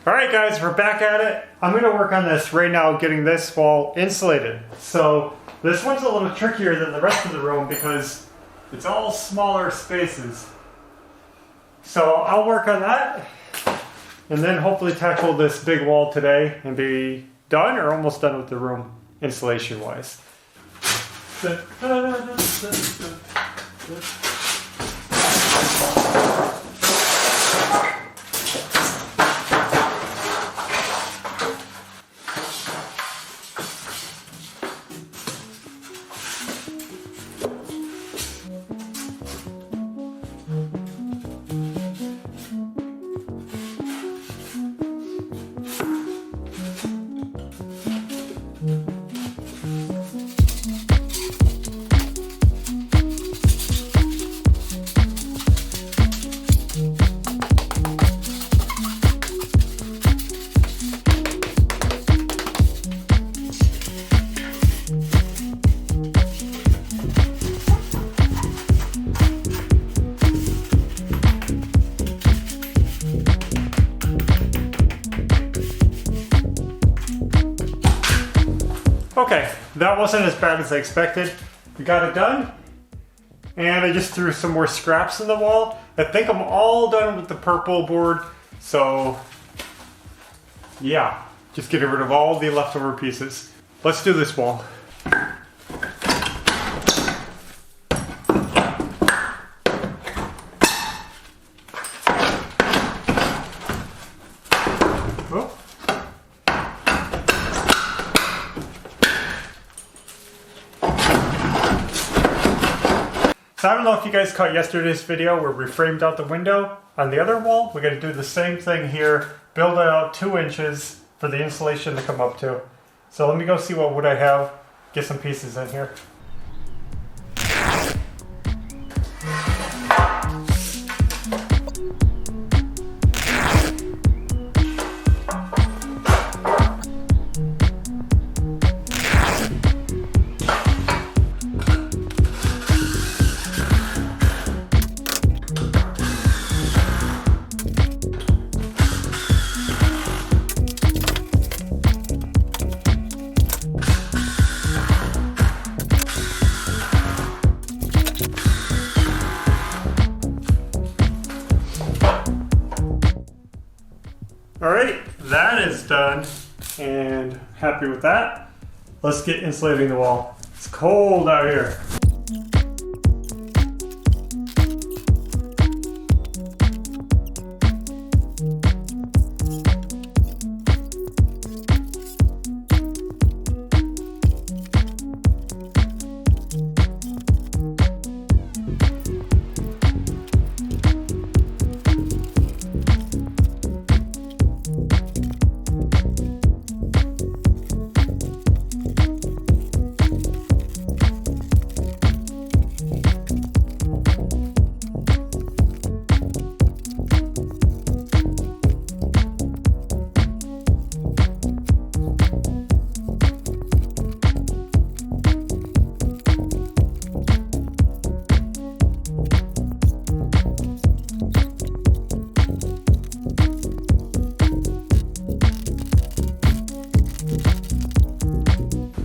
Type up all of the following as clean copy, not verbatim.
Alright guys, we're back at it. I'm going to work on this right now, getting this wall insulated. So this one's a little trickier than the rest of the room because it's all smaller spaces. So I'll work on that and then hopefully tackle this big wall today and be done or almost done with the room insulation wise. Okay, that wasn't as bad as I expected. We got it done. And I just threw some more scraps in the wall. I think I'm all done with the purple board. So, yeah, just getting rid of all the leftover pieces. Let's do this wall. So I don't know if you guys caught yesterday's video where we framed out the window on the other wall. We're going to do the same thing here, build it out 2 inches for the insulation to come up to. So let me go see what wood I have, get some pieces in here. Alright, that is done, and happy with that. Let's get insulating the wall. It's cold out here.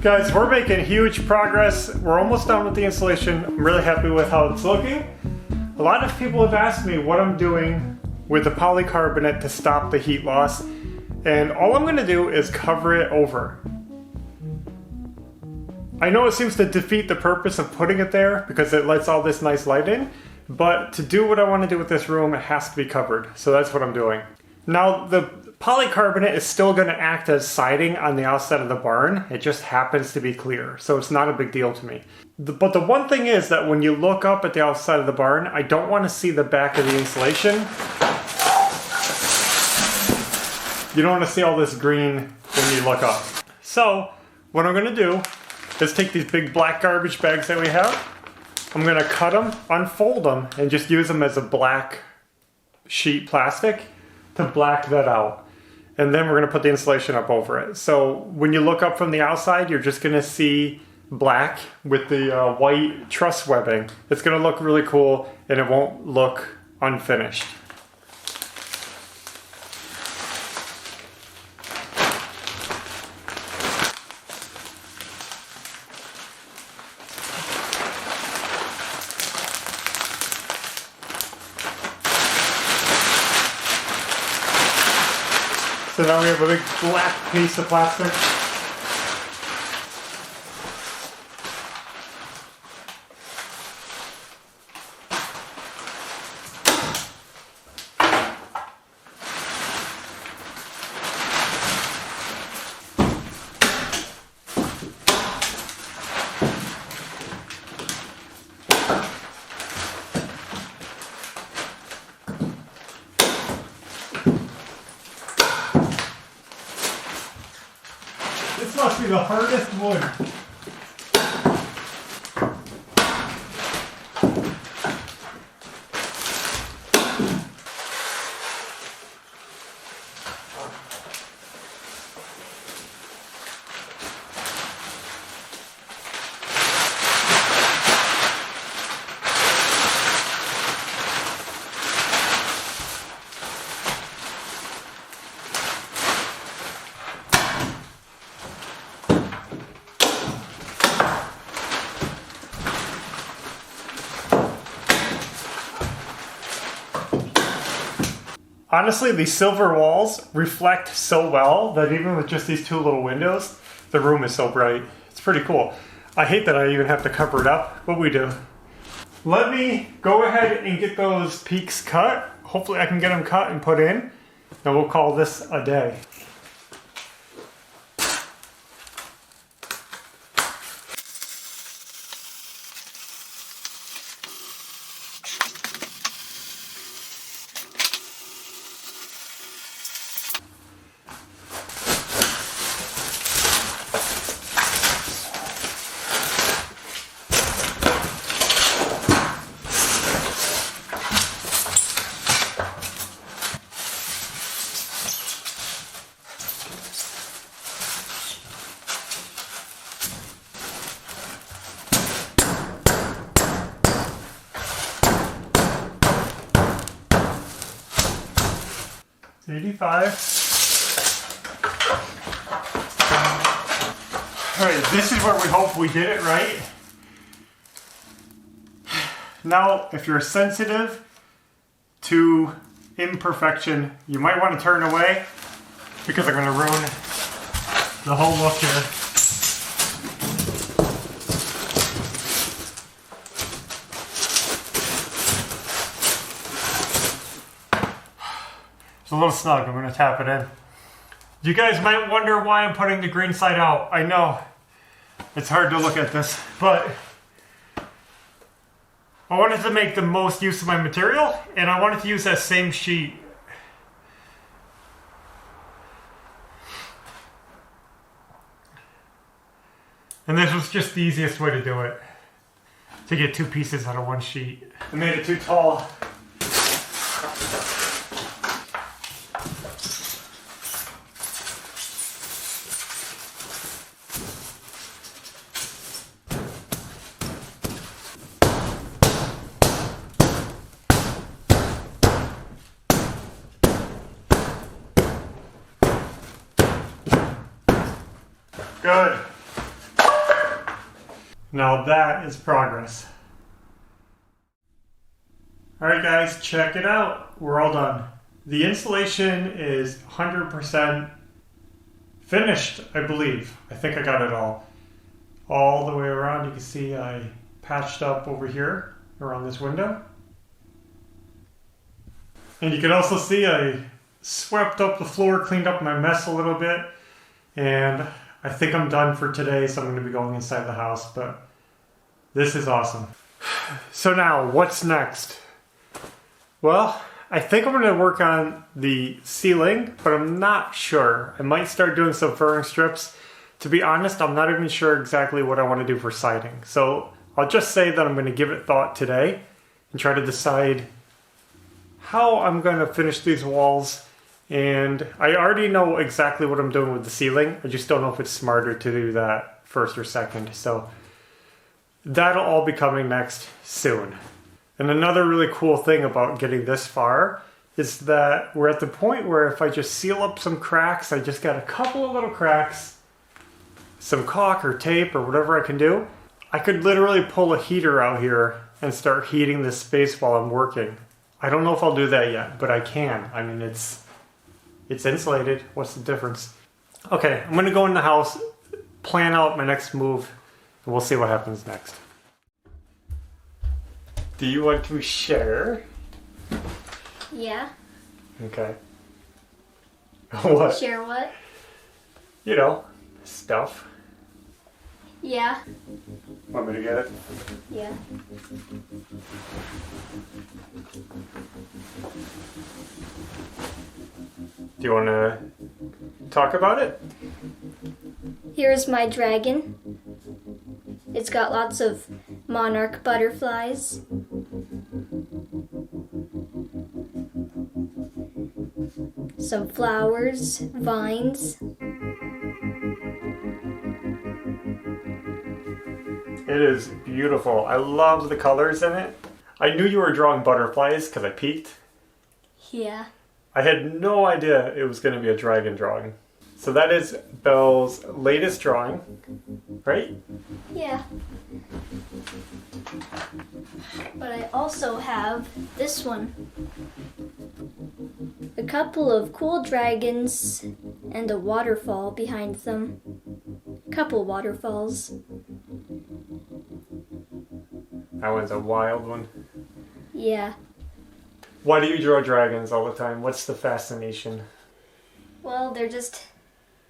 Guys, we're making huge progress. We're almost done with the insulation. I'm really happy with how it's looking. A lot of people have asked me what I'm doing with the polycarbonate to stop the heat loss. And all I'm gonna do is cover it over. I know it seems to defeat the purpose of putting it there because it lets all this nice light in, but to do what I wanna do with this room, it has to be covered. So that's what I'm doing. Now, the polycarbonate is still going to act as siding on the outside of the barn. It just happens to be clear, so it's not a big deal to me. But the one thing is that when you look up at the outside of the barn, I don't want to see the back of the insulation. You don't want to see all this green when you look up. So, what I'm going to do is take these big black garbage bags that we have. I'm going to cut them, unfold them, and just use them as a black sheet plastic to black that out. And then we're going to put the insulation up over it. So when you look up from the outside, you're just going to see black with the white truss webbing. It's going to look really cool and it won't look unfinished. So now we have a big black piece of plastic. This must be the hardest wood. Honestly, these silver walls reflect so well that even with just these two little windows, the room is so bright. It's pretty cool. I hate that I even have to cover it up, but we do. Let me go ahead and get those peaks cut. Hopefully I can get them cut and put in, and we'll call this a day. $85. Alright, this is where we hope we did it right. Now, if you're sensitive to imperfection, you might want to turn away because I'm going to ruin the whole look here. It's a little snug. I'm going to tap it in. You guys might wonder why I'm putting the green side out. I know it's hard to look at this, but I wanted to make the most use of my material, and I wanted to use that same sheet. And this was just the easiest way to do it, to get two pieces out of one sheet. I made it too tall. Good. Now that is progress. Alright guys, check it out. We're all done. The insulation is 100% finished, I believe. I think I got it all the way around. You can see I patched up over here around this window. And you can also see I swept up the floor, cleaned up my mess a little bit, and I think I'm done for today, so I'm going to be going inside the house, but this is awesome. So now, what's next? Well, I think I'm going to work on the ceiling, but I'm not sure. I might start doing some furring strips. To be honest, I'm not even sure exactly what I want to do for siding. So I'll just say that I'm going to give it thought today and try to decide how I'm going to finish these walls. And I already know exactly what I'm doing with the ceiling. I just don't know if it's smarter to do that first or second. So that'll all be coming next soon. And another really cool thing about getting this far is that we're at the point where if I just seal up some cracks, I just got a couple of little cracks, some caulk or tape or whatever I can do, I could literally pull a heater out here and start heating this space while I'm working. I don't know if I'll do that yet, but I can. I mean, it's It's insulated. What's the difference? Okay, I'm gonna go in the house, plan out my next move, and we'll see what happens next. Do you want to share? Yeah. Okay. What? Share what? You know, stuff. Yeah. Want me to get it? Yeah. Do you want to talk about it? Here's my dragon. It's got lots of monarch butterflies. Some flowers, vines. It is beautiful. I love the colors in it. I knew you were drawing butterflies because I peeked. Yeah. I had no idea it was going to be a dragon drawing. So that is Belle's latest drawing, right? Yeah. But I also have this one. A couple of cool dragons and a waterfall behind them. Couple waterfalls. That one's a wild one. Yeah. Why do you draw dragons all the time? What's the fascination? Well, they're just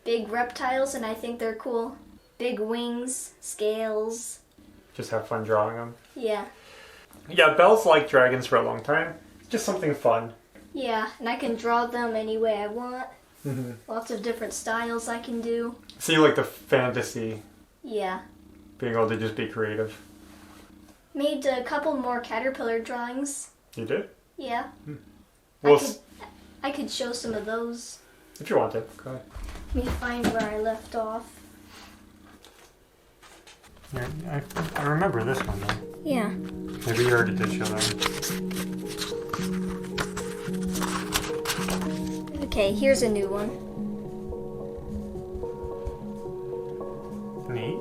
big reptiles and I think they're cool. Big wings, scales. Just have fun drawing them. Yeah. Yeah, Belle's liked dragons for a long time. It's just something fun. Yeah, and I can draw them any way I want. Mm-hmm. Lots of different styles I can do. So you like the fantasy, Yeah. being able to just be creative. Made a couple more caterpillar drawings. You did? Yeah. Well, I could show some of those. if you want to, go ahead. Let me find where I left off. Yeah, I remember this one though. Yeah. Maybe you already did show that one. Okay, here's a new one. Neat.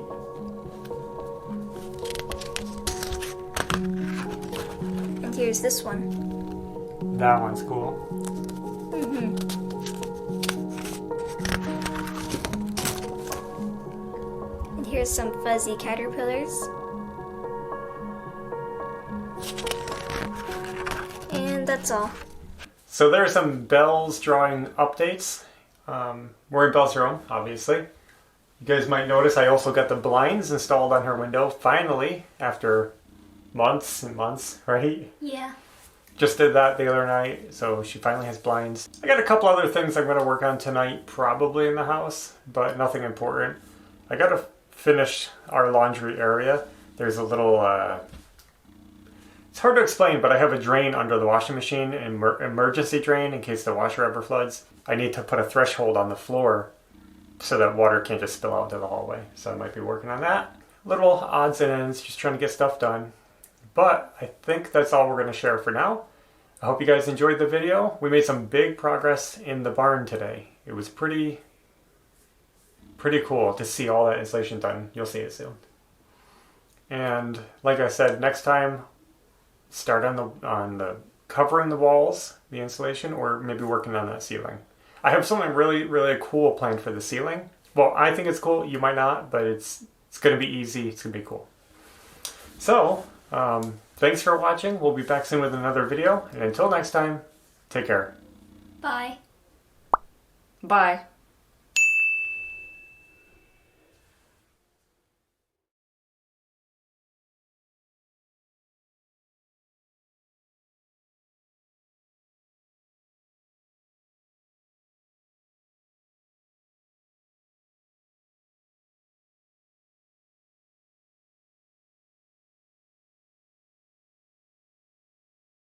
And here's this one. That one's cool. And here's some fuzzy caterpillars. And that's all. So there are some Belle's drawing updates. We're in Belle's room, obviously. You guys might notice I also got the blinds installed on her window, finally, after months and months, right? Yeah. Just did that the other night, so she finally has blinds. I got a couple other things I'm going to work on tonight, probably in the house, but nothing important. I got to finish our laundry area. There's a little... It's hard to explain, but I have a drain under the washing machine, an emergency drain in case the washer ever floods. I need to put a threshold on the floor so that water can't just spill out into the hallway. So I might be working on that. Little odds and ends, just trying to get stuff done. But I think that's all we're going to share for now. I hope you guys enjoyed the video. We made some big progress in the barn today. It was pretty cool to see all that insulation done. You'll see it soon. And like I said, next time, start on the covering the walls, the insulation, or maybe working on that ceiling. I have something really, really cool planned for the ceiling. Well, I think it's cool. You might not, but it's going to be easy. It's going to be cool. So, thanks for watching. We'll be back soon with another video. And until next time, take care. Bye. Bye.